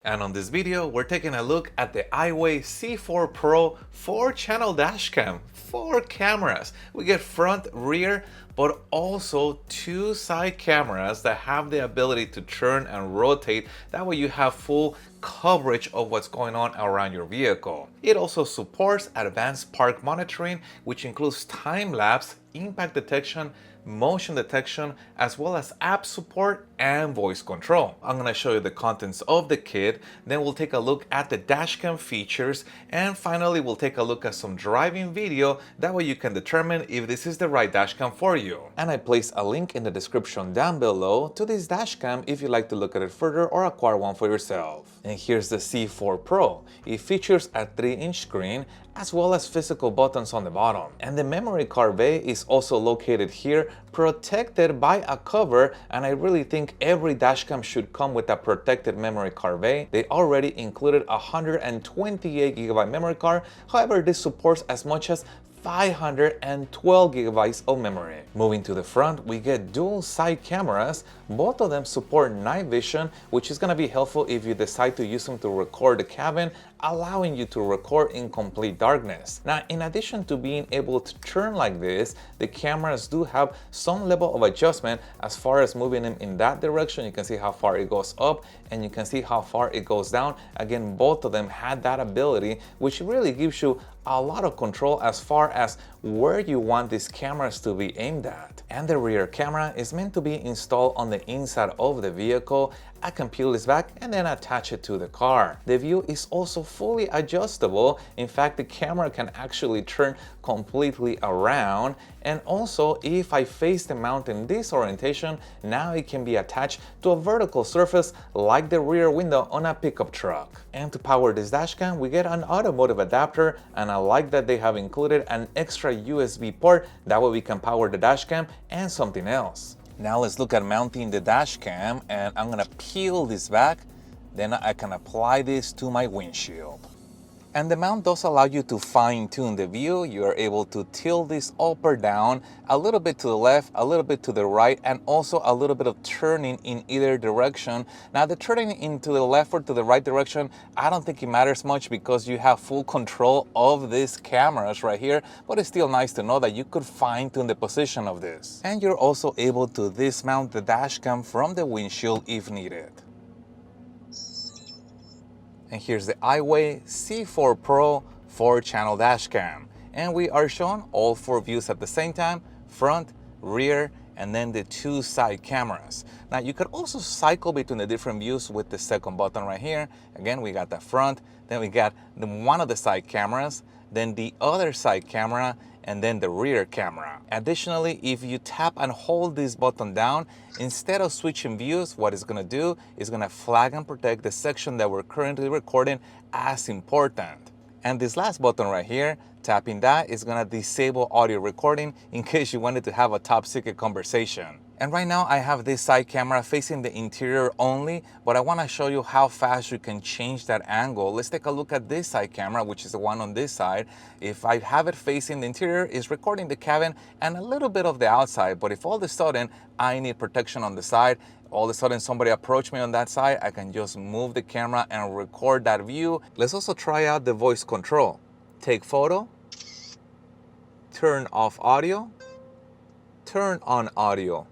And on this video, we're taking a look at the Iiwey C4 Pro 4-channel dashcam. 4 cameras. We get front, rear, but also 2 side cameras that have the ability to turn and rotate. That way you have full coverage of what's going on around your vehicle. It also supports advanced park monitoring, which includes time-lapse, impact detection, motion detection, as well as app support and voice control. I'm going to show you the contents of the kit, then we'll take a look at the dashcam features, and finally we'll take a look at some driving video. That way you can determine if this is the right dashcam for you. And I place a link in the description down below to this dashcam if you'd like to look at it further or acquire one for yourself. And here's the C4 Pro. It features a 3-inch screen as well as physical buttons on the bottom. And the memory card bay is also located here, protected by a cover, and I really think every dashcam should come with a protected memory card bay. They already included a 128GB memory card, however this supports as much as 512 gigabytes of memory. Moving to the front, we get dual side cameras. Both of them support night vision, which is going to be helpful if you decide to use them to record the cabin, allowing you to record in complete darkness. Now, in addition to being able to turn like this, the cameras do have some level of adjustment as far as moving them in that direction. You can see how far it goes up and you can see how far it goes down. Again, both of them had that ability, which really gives you a lot of control as far as where you want these cameras to be aimed at. And the rear camera is meant to be installed on the inside of the vehicle. I can peel this back and then attach it to the car. The view is also fully adjustable. In fact, the camera can actually turn completely around. And also, if I face the mount in this orientation, now it can be attached to a vertical surface like the rear window on a pickup truck. And to power this dashcam, we get an automotive adapter, and I like that they have included an extra USB port. That way we can power the dashcam and something else. Now let's look at mounting the dashcam, and I'm gonna peel this back, then I can apply this to my windshield. And the mount does allow you to fine-tune the view. You are able to tilt this up or down, a little bit to the left, a little bit to the right, and also a little bit of turning in either direction. Now the turning into the left or to the right direction, I don't think it matters much because you have full control of these cameras right here, but it's still nice to know that you could fine-tune the position of this. And you're also able to dismount the dashcam from the windshield if needed. And here's the Iiwey C4 Pro 4-channel dashcam. And we are shown all 4 views at the same time, front, rear, and then the 2 side cameras. Now you could also cycle between the different views with the second button right here. Again, we got the front, then we got one of the side cameras, then the other side camera, and then the rear camera. Additionally, if you tap and hold this button down, instead of switching views, what it's gonna do is gonna flag and protect the section that we're currently recording as important. And this last button right here, tapping that is gonna disable audio recording in case you wanted to have a top secret conversation. And right now I have this side camera facing the interior only, but I want to show you how fast you can change that angle. Let's take a look at this side camera, which is the one on this side. If I have it facing the interior, it's recording the cabin and a little bit of the outside, but if all of a sudden I need protection on the side, all of a sudden somebody approach me on that side, I can just move the camera and record that view. Let's also try out the voice control. Take photo, turn off audio, turn on audio.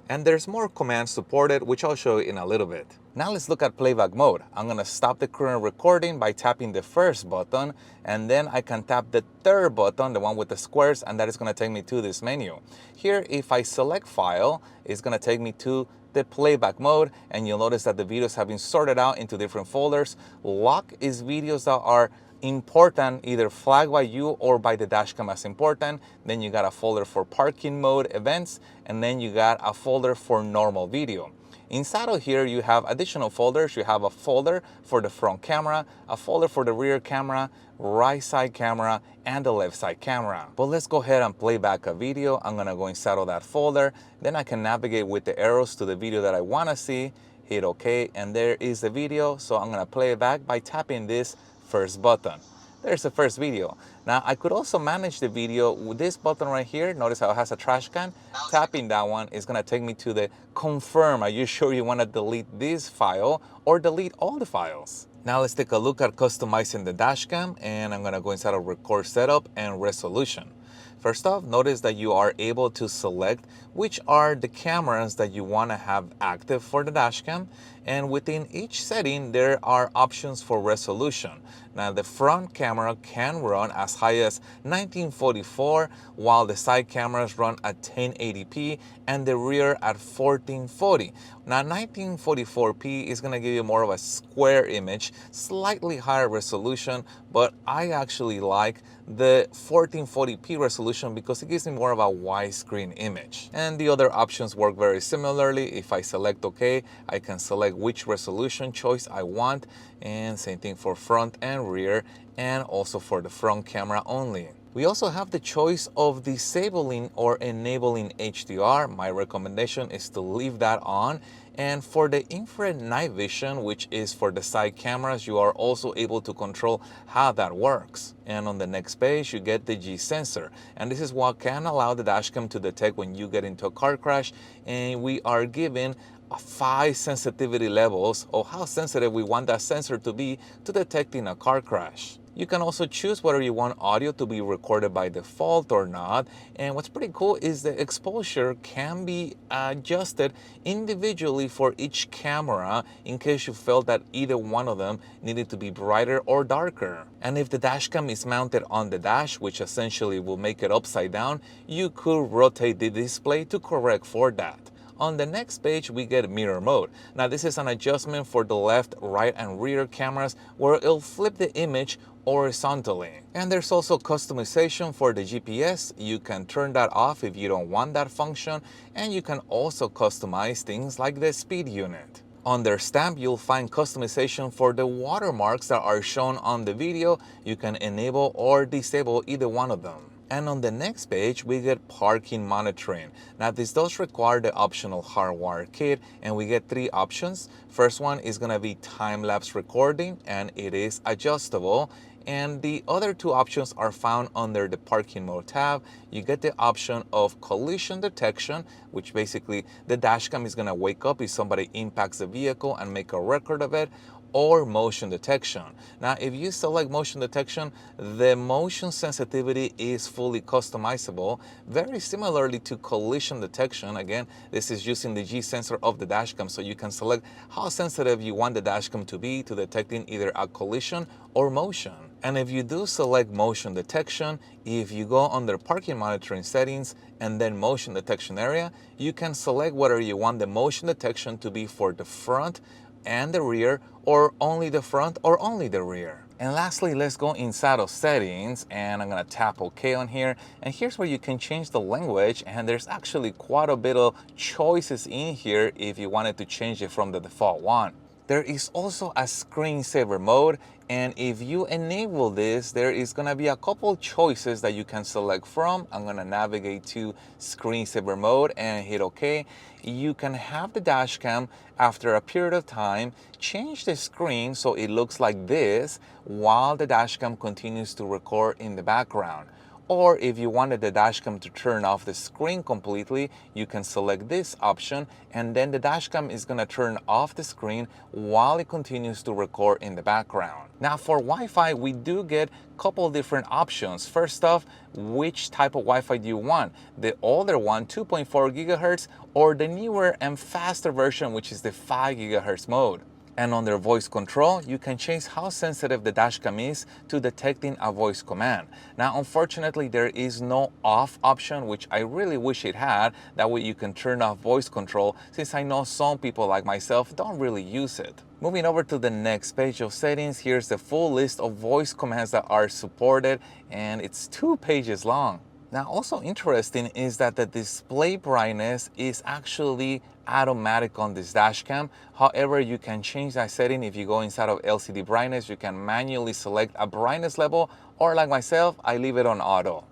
And there's more commands supported, which I'll show you in a little bit. Now let's look at playback mode. I'm gonna stop the current recording by tapping the first button, and then I can tap the third button, the one with the squares, and that is gonna take me to this menu. Here, if I select file, it's gonna take me to the playback mode, and you'll notice that the videos have been sorted out into different folders. Lock is videos that are important, either flagged by you or by the dashcam as important. Then you got a folder for parking mode events, and then you got a folder for normal video. Inside of here, you have additional folders. You have a folder for the front camera, a folder for the rear camera, right side camera, and the left side camera. But let's go ahead and play back a video. I'm gonna go inside of that folder. Then I can navigate with the arrows to the video that I wanna see, hit OK, and there is the video. So I'm gonna play it back by tapping this first button. there's the first video. Now I could also manage the video with this button right here. Notice how it has a trash can. Tapping that one is gonna take me to the confirm. Are you sure you wanna delete this file or delete all the files? Now let's take a look at customizing the dashcam, and I'm gonna go inside of record setup and resolution. First off, notice that you are able to select which are the cameras that you want to have active for the dashcam, and within each setting there are options for resolution. Now the front camera can run as high as 1944, while the side cameras run at 1080p and the rear at 1440. Now 1944p is going to give you more of a square image, slightly higher resolution, but I actually like the 1440p resolution because it gives me more of a widescreen image. And the other options work very similarly. If I select OK, I can select which resolution choice I want, and same thing for front and rear, and also for the front camera only. We also have the choice of disabling or enabling HDR. My recommendation is to leave that on. And for the infrared night vision, which is for the side cameras, you are also able to control how that works. And on the next page, you get the G sensor. And this is what can allow the dashcam to detect when you get into a car crash. And we are given 5 sensitivity levels of how sensitive we want that sensor to be to detecting a car crash. You can also choose whether you want audio to be recorded by default or not. And what's pretty cool is the exposure can be adjusted individually for each camera in case you felt that either one of them needed to be brighter or darker. And if the dashcam is mounted on the dash, which essentially will make it upside down, you could rotate the display to correct for that. On the next page, we get mirror mode. Now this is an adjustment for the left, right, and rear cameras where it'll flip the image horizontally. And there's also customization for the GPS. You can turn that off if you don't want that function, and you can also customize things like the speed unit. Under stamp, you'll find customization for the watermarks that are shown on the video. You can enable or disable either one of them. And on the next page, we get parking monitoring. Now this does require the optional hardwire kit, and we get 3 options. First one is gonna be time-lapse recording, and it is adjustable. And the other 2 options are found under the parking mode tab. You get the option of collision detection, which basically the dashcam is gonna wake up if somebody impacts the vehicle and make a record of it, or motion detection. Now, if you select motion detection, the motion sensitivity is fully customizable, very similarly to collision detection. Again, this is using the G sensor of the dashcam, so you can select how sensitive you want the dashcam to be to detecting either a collision or motion. And if you do select motion detection, if you go under parking monitoring settings and then motion detection area, you can select whether you want the motion detection to be for the front and the rear, or only the front or only the rear. And lastly, let's go inside of settings, and I'm gonna tap OK on here, and here's where you can change the language, and there's actually quite a bit of choices in here if you wanted to change it from the default one. There is also a screensaver mode, and if you enable this, there is gonna be a couple choices that you can select from. I'm gonna navigate to screensaver mode and hit OK. You can have the dashcam, after a period of time, change the screen so it looks like this while the dashcam continues to record in the background. Or if you wanted the dashcam to turn off the screen completely, you can select this option, and then the dashcam is gonna turn off the screen while it continues to record in the background. Now for Wi-Fi, we do get a couple different options. First off, which type of Wi-Fi do you want? The older one, 2.4 gigahertz, or the newer and faster version, which is the 5 gigahertz mode. And under voice control, you can change how sensitive the dashcam is to detecting a voice command. Now, unfortunately, there is no off option, which I really wish it had. That way you can turn off voice control, since I know some people like myself don't really use it. Moving over to the next page of settings, here's the full list of voice commands that are supported, and it's 2 pages long. Now, also interesting is that the display brightness is actually automatic on this dashcam. However, you can change that setting. If you go inside of LCD brightness, you can manually select a brightness level, or like myself, I leave it on auto.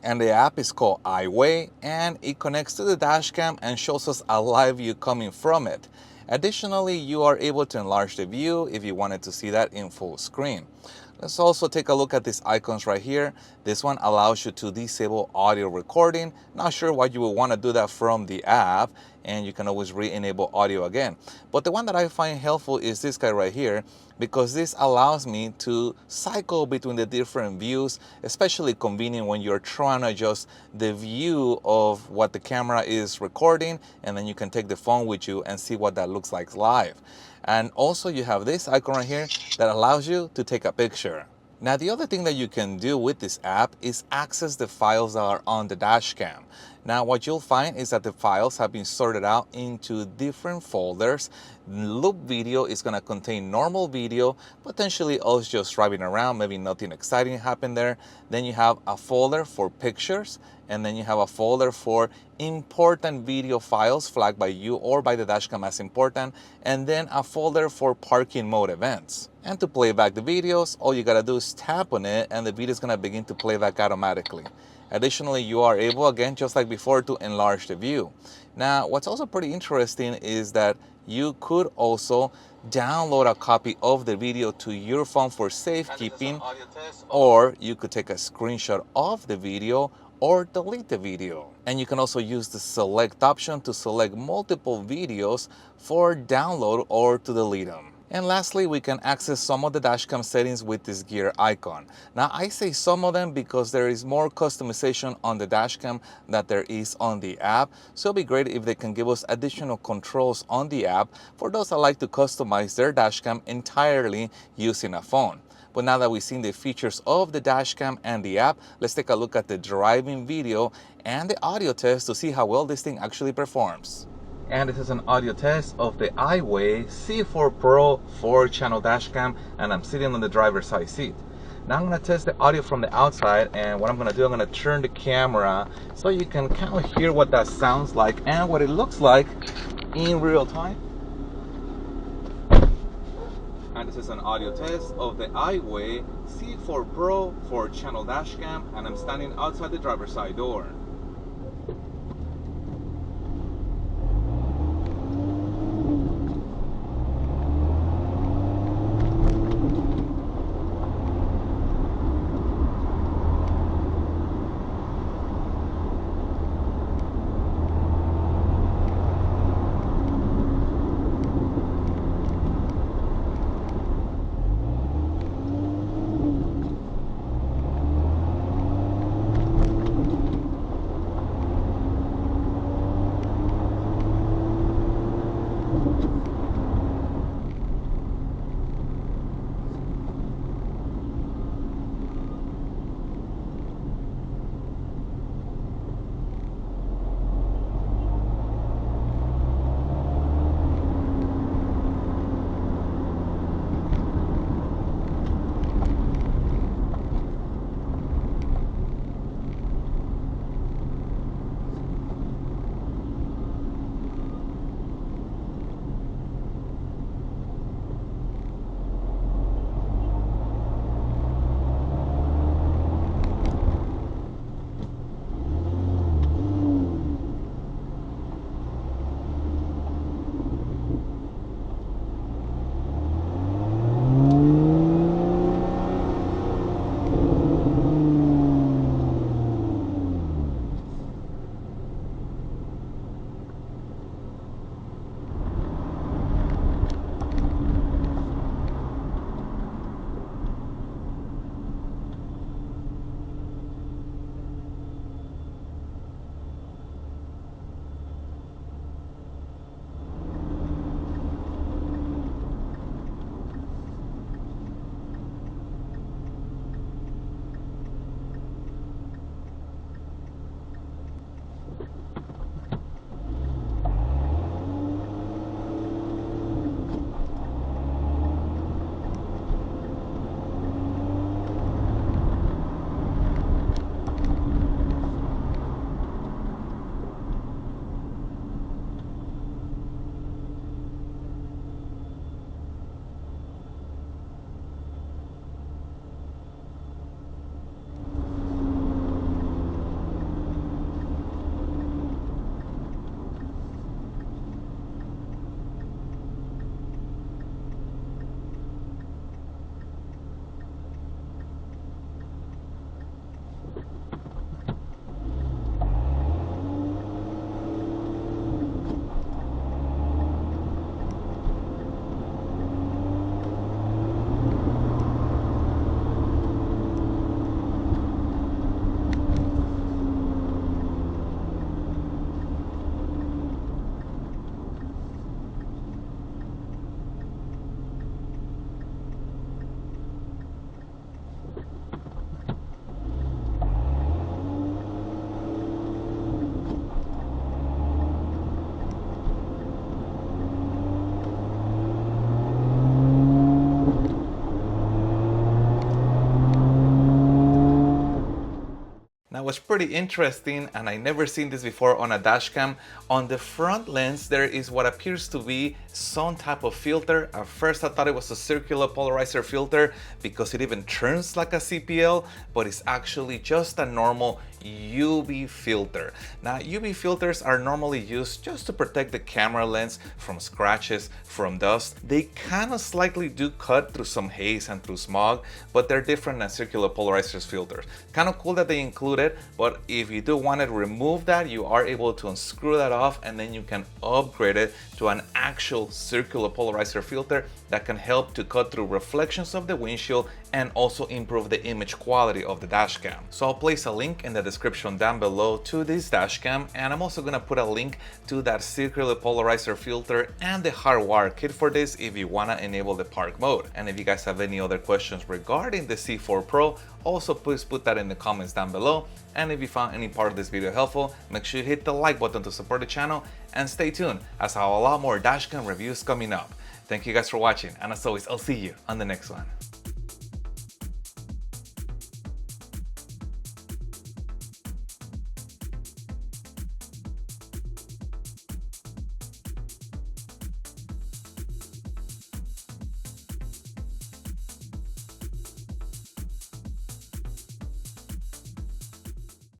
And the app is called Iiwey, and it connects to the dashcam and shows us a live view coming from it. Additionally, you are able to enlarge the view if you wanted to see that in full screen. Let's also take a look at these icons right here. This one allows you to disable audio recording. Not sure why you would want to do that from the app, and you can always re-enable audio again. But the one that I find helpful is this guy right here, because this allows me to cycle between the different views, especially convenient when you're trying to adjust the view of what the camera is recording, and then you can take the phone with you and see what that looks like live. And also you have this icon right here that allows you to take a picture. Now, the other thing that you can do with this app is access the files that are on the dash cam. Now, what you'll find is that the files have been sorted out into different folders. Loop video is going to contain normal video, potentially us just driving around, maybe nothing exciting happened there. Then you have a folder for pictures, and then you have a folder for important video files flagged by you or by the dashcam as important, and then a folder for parking mode events. And to play back the videos, all you gotta do is tap on it and the video is gonna begin to play back automatically. Additionally, you are able, again, just like before, to enlarge the view. Now, what's also pretty interesting is that you could also download a copy of the video to your phone for safekeeping, or you could take a screenshot of the video or delete the video. And you can also use the select option to select multiple videos for download or to delete them. And lastly, we can access some of the dashcam settings with this gear icon. Now, I say some of them because there is more customization on the dashcam than there is on the app. So it'll be great if they can give us additional controls on the app for those that like to customize their dashcam entirely using a phone. But now that we've seen the features of the dashcam and the app, let's take a look at the driving video and the audio test to see how well this thing actually performs. And this is an audio test of the Iiwey C4 Pro 4-channel dashcam, and I'm sitting on the driver's side seat. Now I'm going to test the audio from the outside, and what I'm going to do, I'm going to turn the camera so you can kind of hear what that sounds like and what it looks like in real time. And this is an audio test of the Iiwey C4 Pro 4-channel dashcam, and I'm standing outside the driver's side door. was pretty interesting, and I never seen this before on a dashcam. On the front lens, there is what appears to be some type of filter. At first I thought it was a circular polarizer filter because it even turns like a CPL, but it's actually just a normal UV filter. Now, UV filters are normally used just to protect the camera lens from scratches, from dust. They kind of slightly do cut through some haze and through smog, but they're different than circular polarizers filters. Kind of cool that they include it, but if you do want to remove that, you are able to unscrew that off, and then you can upgrade it to an actual circular polarizer filter that can help to cut through reflections of the windshield and also improve the image quality of the dashcam. So I'll place a link in the description down below to this dashcam, and I'm also gonna put a link to that circular polarizer filter and the hardwire kit for this if you wanna enable the park mode. And if you guys have any other questions regarding the C4 Pro, also please put that in the comments down below. And if you found any part of this video helpful, make sure you hit the like button to support the channel, and stay tuned as I have a lot more dashcam reviews coming up. Thank you guys for watching, and as always, I'll see you on the next one.